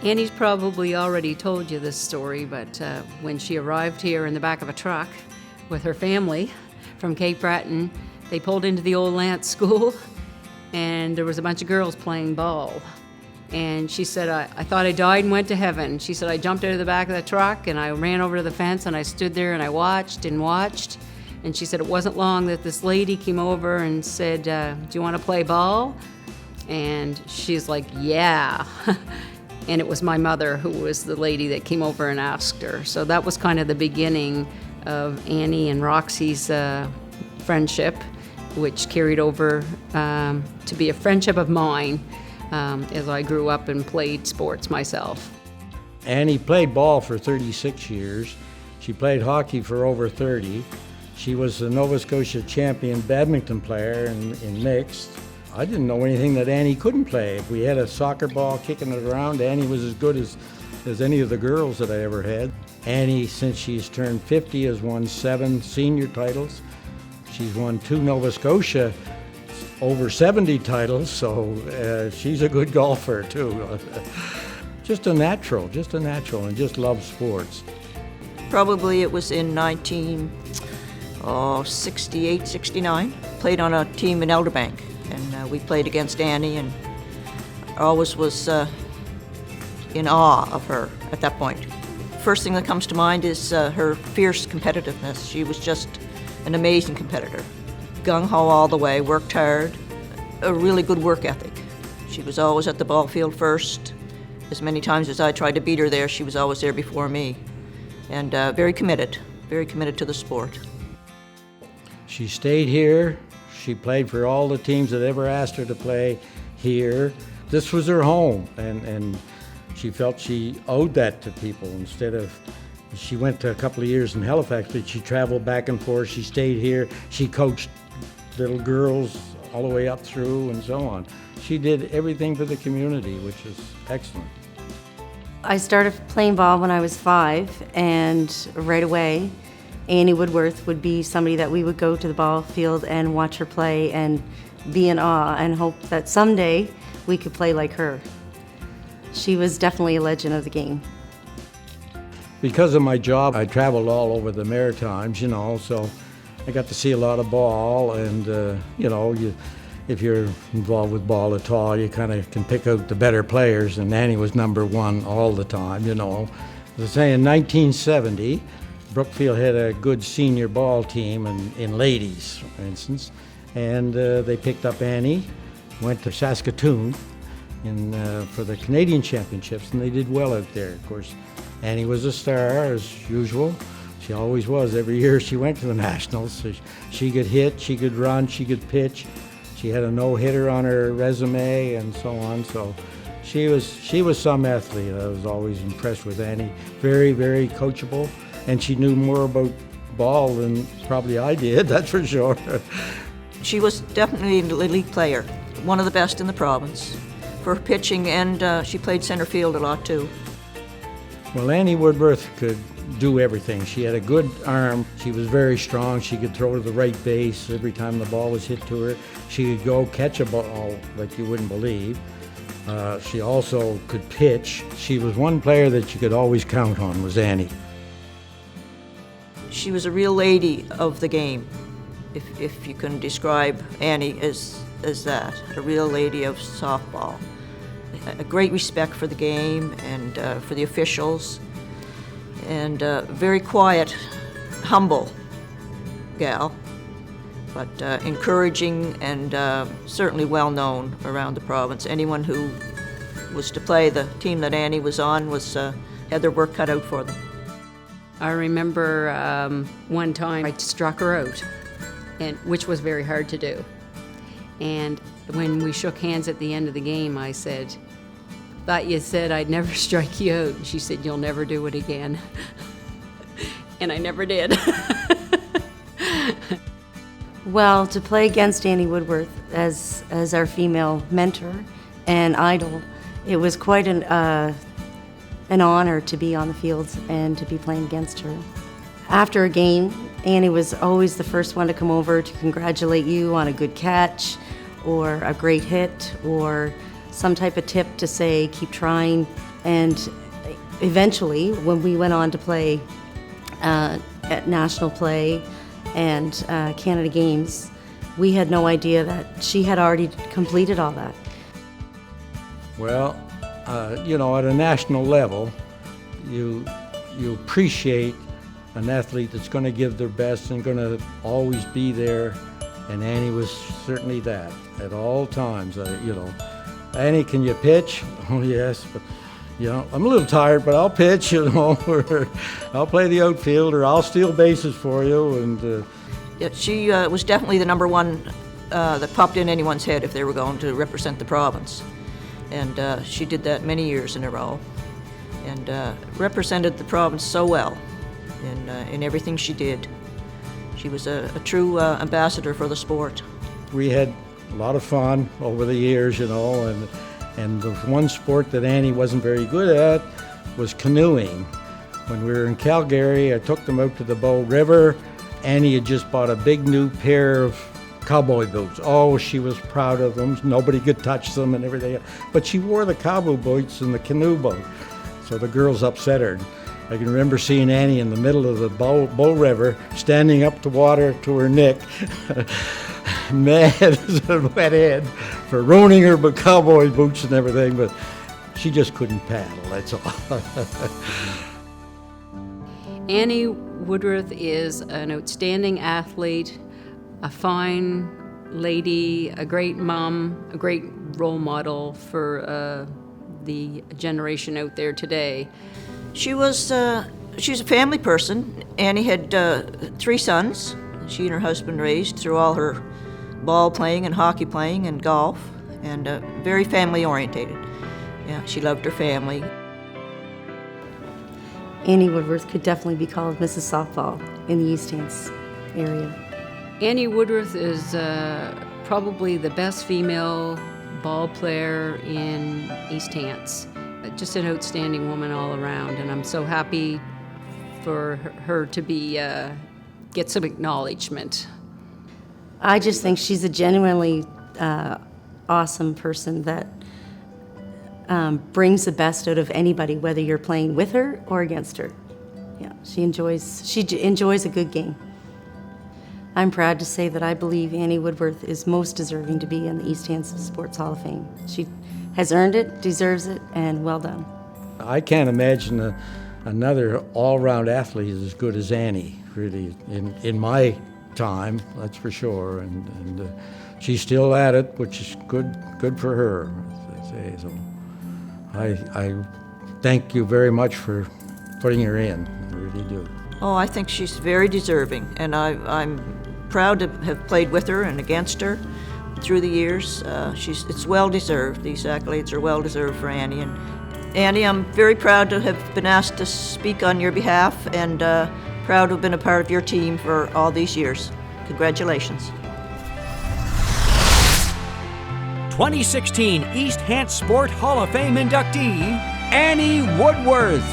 Annie's probably already told you this story, but when she arrived here in the back of a truck with her family from Cape Breton, they pulled into the old Lance School, and there was a bunch of girls playing ball. And she said, I thought I died and went to heaven. She said, I jumped out of the back of the truck, and I ran over to the fence, and I stood there, and I watched and watched. And she said it wasn't long that this lady came over and said, do you want to play ball? And she's like, yeah. And it was my mother who was the lady that came over and asked her. So that was kind of the beginning of Annie and Roxy's friendship, which carried over to be a friendship of mine as I grew up and played sports myself. Annie played ball for 36 years. She played hockey for over 30. She was the Nova Scotia champion badminton player in mixed. I didn't know anything that Annie couldn't play. If we had a soccer ball kicking it around, Annie was as good as any of the girls that I ever had. Annie, since she's turned 50, has won 7 senior titles. She's won 2 Nova Scotia over 70 titles, so she's a good golfer too. Just a natural, and just loves sports. Probably it was in 1968, 69. Played on a team in Elderbank, and we played against Annie, and I always was in awe of her at that point. First thing that comes to mind is her fierce competitiveness. She was just an amazing competitor. Gung-ho all the way, worked hard, a really good work ethic. She was always at the ball field first. As many times as I tried to beat her there, she was always there before me. And very committed to the sport. She stayed here. She played for all the teams that ever asked her to play here. This was her home, and she felt she owed that to people. Instead of, she went to a couple of years in Halifax, but she traveled back and forth. She stayed here. She coached little girls all the way up through and so on. She did everything for the community, which is excellent. I started playing ball when I was 5, and right away, Annie Woodworth would be somebody that we would go to the ball field and watch her play and be in awe and hope that someday we could play like her. She was definitely a legend of the game. Because of my job, I traveled all over the Maritimes, so I got to see a lot of ball, and if you're involved with ball at all, you kind of can pick out the better players, and Annie was number 1 all the time, As I say, in 1970, Brookfield had a good senior ball team in ladies, for instance, and they picked up Annie, went to Saskatoon for the Canadian Championships, and they did well out there. Of course, Annie was a star, as usual. She always was. Every year she went to the Nationals. So she could hit, she could run, she could pitch. She had a no-hitter on her resume and so on. So she was some athlete. I was always impressed with Annie. Very, very coachable, and she knew more about ball than probably I did, that's for sure. She was definitely an elite player, one of the best in the province for pitching, and she played center field a lot too. Well, Annie Woodworth could do everything. She had a good arm. She was very strong. She could throw to the right base every time the ball was hit to her. She could go catch a ball like you wouldn't believe. She also could pitch. She was one player that you could always count on, was Annie. She was a real lady of the game, if you can describe Annie as that, a real lady of softball. A great respect for the game and for the officials, and very quiet, humble gal, but encouraging and certainly well known around the province. Anyone who was to play the team that Annie was on had their work cut out for them. I remember one time I struck her out, which was very hard to do. And when we shook hands at the end of the game, I said, "Thought you said I'd never strike you out." And she said, "You'll never do it again." And I never did. Well, to play against Annie Woodworth as our female mentor and idol, it was quite an honor to be on the fields and to be playing against her. After a game, Annie was always the first one to come over to congratulate you on a good catch or a great hit or some type of tip to say, keep trying, And eventually, when we went on to play at National Play and Canada Games, we had no idea that she had already completed all that. Well, at a national level, you appreciate an athlete that's going to give their best and going to always be there, and Annie was certainly that at all times. Annie, can you pitch? Oh yes, but I'm a little tired, but I'll pitch. Or I'll play the outfield, or I'll steal bases for you. And Yeah, she was definitely the number one that popped in anyone's head if they were going to represent the province. And she did that many years in a row, and represented the province so well in everything she did. She was a true ambassador for the sport. we had a lot of fun over the years, and the one sport that Annie wasn't very good at was canoeing. When we were in Calgary, I took them out to the Bow River. Annie had just bought a big new pair of cowboy boots. Oh, she was proud of them. Nobody could touch them and everything. But she wore the cowboy boots in the canoe boat. So the girls upset her. I can remember seeing Annie in the middle of the Bow River, standing up to water to her neck, mad as a wet head for ruining her cowboy boots and everything, but she just couldn't paddle, that's all. Annie Woodworth is an outstanding athlete, a fine lady, a great mom, a great role model for the generation out there today. She's a family person. Annie had 3 sons. She and her husband raised through all her ball playing and hockey playing and golf, and very family orientated. Yeah, she loved her family. Annie Woodworth could definitely be called Mrs. Softball in the East Hants area. Annie Woodworth is probably the best female ball player in East Hants. Just an outstanding woman all around, and I'm so happy for her to be get some acknowledgement. I just think she's a genuinely awesome person that brings the best out of anybody, whether you're playing with her or against her. Yeah, she enjoys a good game. I'm proud to say that I believe Annie Woodworth is most deserving to be in the East Hants Sports Hall of Fame. She has earned it, deserves it, and well done. I can't imagine another all-round athlete as good as Annie, really, in my time, that's for sure. And she's still at it, which is good for her, as they say. So I thank you very much for putting her in. I really do. Oh, I think she's very deserving, and I'm proud to have played with her and against her through the years. It's well deserved. These accolades are well deserved for Annie. And Annie, I'm very proud to have been asked to speak on your behalf, and proud to have been a part of your team for all these years. Congratulations. 2016 East Hants Sport Hall of Fame inductee, Annie Woodworth.